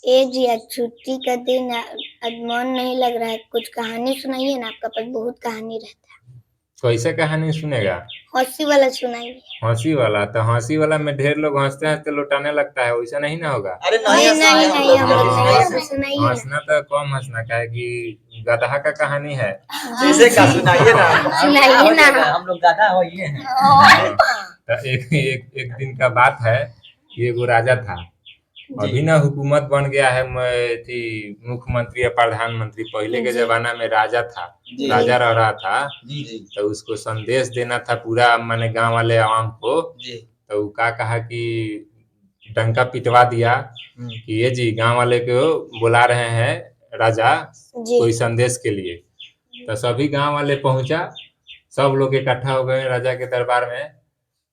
ए जी, आज छुट्टी का दिन है, आज मन नहीं लग रहा है, कुछ कहानी सुनाइए ना, आपका पास बहुत कहानी रहता है। कैसे कहानी सुनेगा? हंसी वाला सुनाइए। हंसी वाला? तो हंसी वाला में ढेर लोग हंसते हंसते लौटाने लगता है, वैसा नहीं ना होगा। अरे नहीं नहीं नहीं हम नहीं, लोग हम जल्दी लोग नहीं, सुनाइए। ऐसा सुनाइए ना। हंसना तो कम हंसना का है कि गधा का कहानी है। जैसे का सुनाइए ना। सुनाइए ना। हम लोग गाना हो ये हैं। हाँ, तो एक दिन का बात है कि एगो राजा था। अभी ना हुकूमत बन गया है, थी मुख्यमंत्री या प्रधानमंत्री। पहले के जी। जमाना में राजा था, जी। राजा रह रहा था। जी जी तो उसको संदेश देना था पूरा माने गांव वाले आवाम को। जी। तो वो का कहा कि डंका पिटवा दिया कि ये जी गांव वाले को बुला रहे हैं राजा जी। कोई संदेश के लिए। तो सभी गांव वाले पहुंचा, सब लोग इकट्ठा हो गए राजा के दरबार में।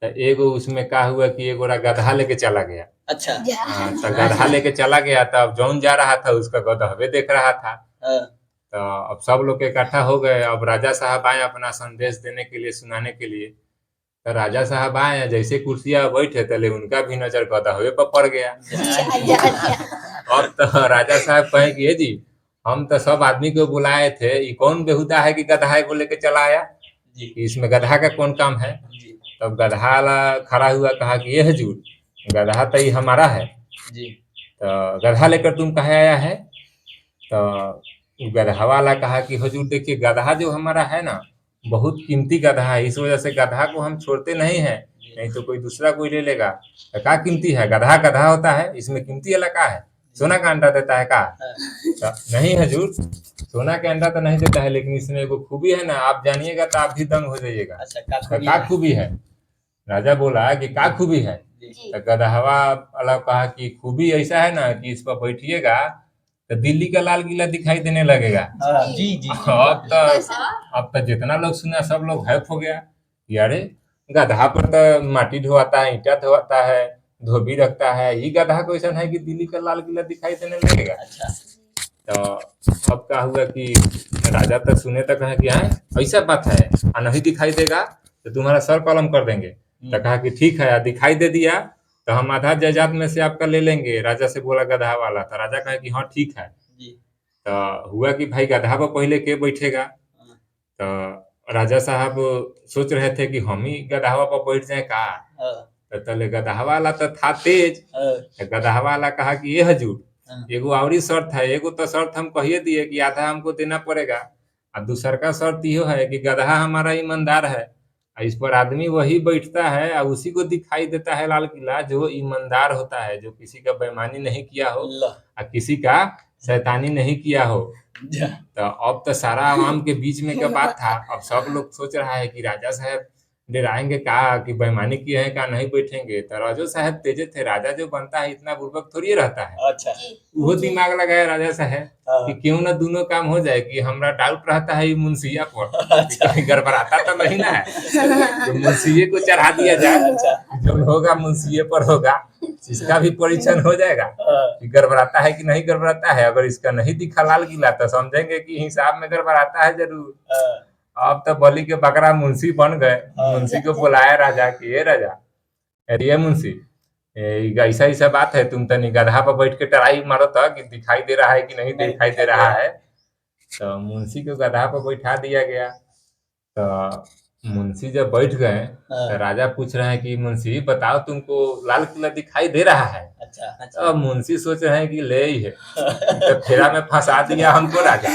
तो एगो उसमें का हुआ कि एगो गधा लेके चला गया। अच्छा। हाँ, तो गधा लेके चला गया, तब जौन जा रहा था उसका गधवे देख रहा था। तो अब सब लोग इकट्ठा हो गए, अब राजा साहब आए अपना संदेश देने के लिए, सुनाने के लिए। तो राजा साहब आए, जैसे कुर्सियां बैठे तले उनका भी नजर गधवे पर पड़ गया। अब तो राजा साहब कहे कि ये जी, हम तो सब आदमी को बुलाए थे, ये कौन बेहुदा है कि गधा को लेके चला आया, जी। इसमें गधा का कौन काम है। जी। तब गधा वाला खड़ा हुआ, कहा कि ये हजूर, गधा तो ये हमारा है। जी। तो गधा लेकर तुम कहाँ आया है? तो गधा वाला कहा कि हजूर देखिए, गधा जो हमारा है ना, बहुत कीमती गधा है, इस वजह से गधा को हम छोड़ते नहीं है, नहीं तो कोई दूसरा कोई ले लेगा। तो क्या कीमती है? गधा गधा होता है, इसमें कीमती वाला का है? सोना का अंडा देता है का? तो नहीं हजूर, सोना का अंडा तो नहीं देता है, लेकिन इसमें एगो खूबी है ना, आप जानिएगा तो आप भी दंग हो जाइएगा। अच्छा, तो क्या खूबी है? राजा बोला कि क्या खूबी है? तो गदहवा वाला कहा कि खूबी ऐसा है ना कि इस पर बैठिएगा तो दिल्ली का लाल किला दिखाई देने लगेगा। जी जी। अब तो जितना लोग सुना सब लोग हैफ हो गया कि अरे, गधा पर तो माटी ढोआता है, ईंटा ढोआता है, धोबी रखता है, ये गधा क्वेश्चन है कि दिल्ली का लाल किला दिखाई देने लगेगा। तो अब क्या हुआ कि राजा तक सुने तक कहा कि हाँ ऐसा बात है, नहीं दिखाई देगा तो तुम्हारा सर कलम कर देंगे। तो कहा कि ठीक है, दिखाई दे दिया तो हम आधा जायदाद में से आपका ले लेंगे, राजा से बोला गधा वाला। तो राजा कहा कि हाँ ठीक है। तो हुआ कि भाई गधा पर पहले के बैठेगा? तो राजा साहब सोच रहे थे कि हम ही गधावा पर बैठ जाए का। तो तले गधा वाला तो था तेज। तो गधा वाला कहा कि ये हजूर, एगो आवरी शर्त है, एगो तो शर्त हम कहिए दिए कि आधा हमको देना पड़ेगा, और दूसर का शर्त यो है कि गधा हमारा ईमानदार है, और इस पर आदमी वही बैठता है और उसी को दिखाई देता है लाल किला जो ईमानदार होता है, जो किसी का बेईमानी नहीं किया हो और किसी का शैतानी नहीं किया हो। तो अब तो सारा आवाम के बीच में का बात था। अब सब लोग सोच रहा है कि राजा साहब डराएंगे का कि बेईमानी किए हैं का, नहीं बैठेंगे। तो राजो साहब तेजे थे, राजा जो बनता है इतना बुर्बक थोड़ी रहता है। अच्छा। वो दिमाग लगाया राजा साहब कि क्यों ना दोनों काम हो जाए, कि हमरा डाउट रहता है मुंशिया पर कि कहीं गड़बड़ाता तो नहीं ना है, तो मुंशिये को चढ़ा दिया जाए, जो होगा मुंशिये पर होगा, इसका भी परीक्षण हो जाएगा कि गड़बड़ाता है कि नहीं गड़बड़ाता है। अगर इसका नहीं दिखा लाल किला तो समझेंगे कि हिसाब में गड़बड़ाता है जरूर। अब तो बलि के बकरा मुंशी बन गए। मुंशी को बुलाया राजा कि ये राजा, अरे मुंशी, ऐसा ऐसा बात है, तुम तनी गधा पर बैठ के ट्राई मारो था कि दिखाई दे रहा है कि नहीं दिखाई दे रहा है। तो मुंशी को गधा पर बैठा दिया गया। तो मुंशी जब बैठ गए तो राजा पूछ रहे हैं कि मुंशी बताओ, तुमको लाल किला दिखाई दे रहा है? तो मुंशी सोच रहे हैं कि ले ही है, तो फेरा में फंसा दिया हमको राजा।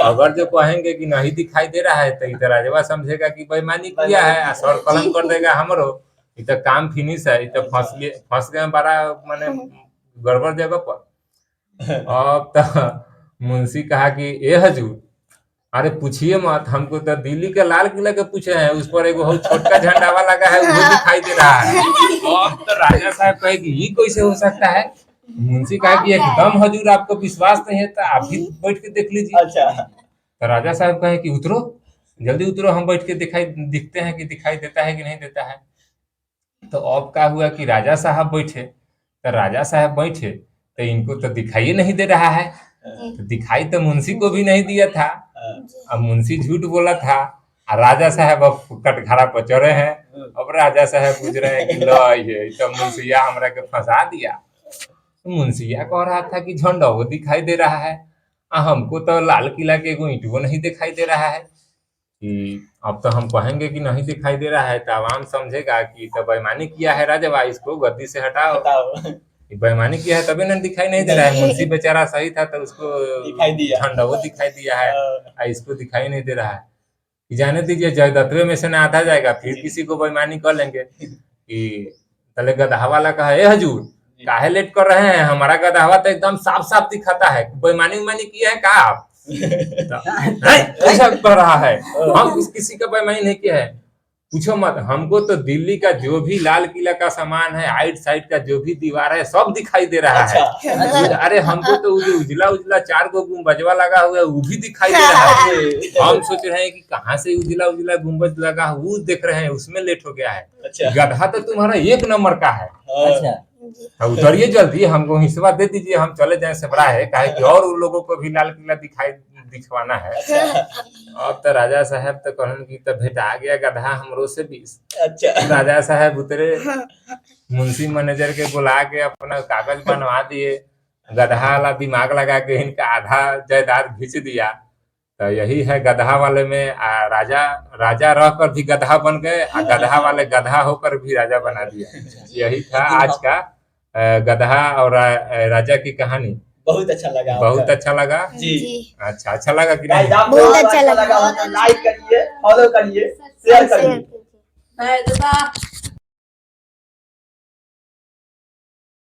अगर जो कहेंगे कि नहीं दिखाई दे रहा है तो इधर राजवा समझेगा कि बेईमानी किया है, सर कलम कर देगा हमरो, तो काम फिनिश है, तो फंस गए बड़ा माने गड़बड़ जगह पर। अब तो मुंशी कहा कि ए हजूर, अरे पूछिए मत, हमको तो दिल्ली के लाल किला के पूछे हैं, उस पर एगो छोटका झंडा वाला लगा है, वो दिखाई दे रहा है। अब तो राजा साहब कहे कि ये कैसे हो सकता है? मुंशी कहा कि एकदम हजूर, आपको विश्वास नहीं है तो आप भी बैठ के देख लीजिए। तो राजा साहब कहे कि उतरो, जल्दी उतरो, हम बैठ के दिखते हैं कि दिखाई देता है कि नहीं देता है। तो अब क्या हुआ कि राजा साहब बैठे, तो राजा साहब बैठे तो इनको तो दिखाई नहीं दे रहा है। तो दिखाई तो मुंशी को भी नहीं दिया था, अब मुंशी झूठ बोला था, और राजा साहब अब कटघरा पर चढ़े हैं। अब राजा साहब पूछ रहे हैं कि लो ये तो मुंशिया हमरा के फंसा दिया। मुंशिया कह रहा था कि झंडा वो दिखाई दे रहा है, हमको तो लाल किला के एगो ईंटो नहीं दिखाई दे रहा है। कि अब तो हम कहेंगे कि नहीं दिखाई दे रहा है तो आवाम समझेगा कि तो बेईमानी किया है राजवा, इसको गद्दी से हटाओ। बताओ बेईमानी किया है तभी ना दिखाई नहीं दे रहा है। मुंशी बेचारा सही था तो उसको दिखाई दिया। झंडा वो दिखाई दिया है, इसको दिखाई नहीं दे रहा है। कि जाने दीजिए, जयदत्वे में से ना आता जाएगा, फिर किसी को बेईमानी कर लेंगे। कि तले गदहा वाला कहा, ए हजूर काहे लेट कर रहे हैं, हमारा गदहा तो एकदम साफ साफ दिखाता है, बेईमानी उईमानी किया है का आप? ऐसा कर रहा है, हम किसी का बेईमानी नहीं किया है। पूछो मत, हमको तो दिल्ली का जो भी लाल किला का सामान है, आइट साइड का जो भी दीवार है, सब दिखाई दे रहा है। अरे हमको तो उजला उजला 4 गो गुंबजवा लगा हुआ है वो भी दिखाई दे रहा है। हम सोच रहे हैं कि कहाँ से उजला उजला गुंबज लगा, वो देख रहे हैं, उसमें लेट हो गया है। गधा तो तुम्हारा 1 नंबर का है। अच्छा उतरिए जल्दी, हमको हिस्सा दे दीजिए, हम चले जाए सबरा है, काहे कि और उन लोगों को भी लाल किला दिखवाना है। अब तो राजा साहब तो कहन की तो भेटा गया गधा हमरो से 20। अच्छा राजा साहब उतरे, मुंशी मैनेजर के बुला के अपना कागज बनवा दिए, गधा वाला दिमाग लगा के इनका आधा जायदाद खींच दिया। तो यही है गधा वाले में, राजा रह कर भी गधा बन गए, गधा वाले गधा होकर भी राजा बना दिया। यही था आज का गधा और राजा की कहानी। बहुत अच्छा लगा। बहुत अच्छा लगा जी। अच्छा लगा कि गाइस नहीं? आपको बहुत अच्छा लगा। लाइक करिए, फॉलो करिए, शेयर करिए। शेयर कीजिए।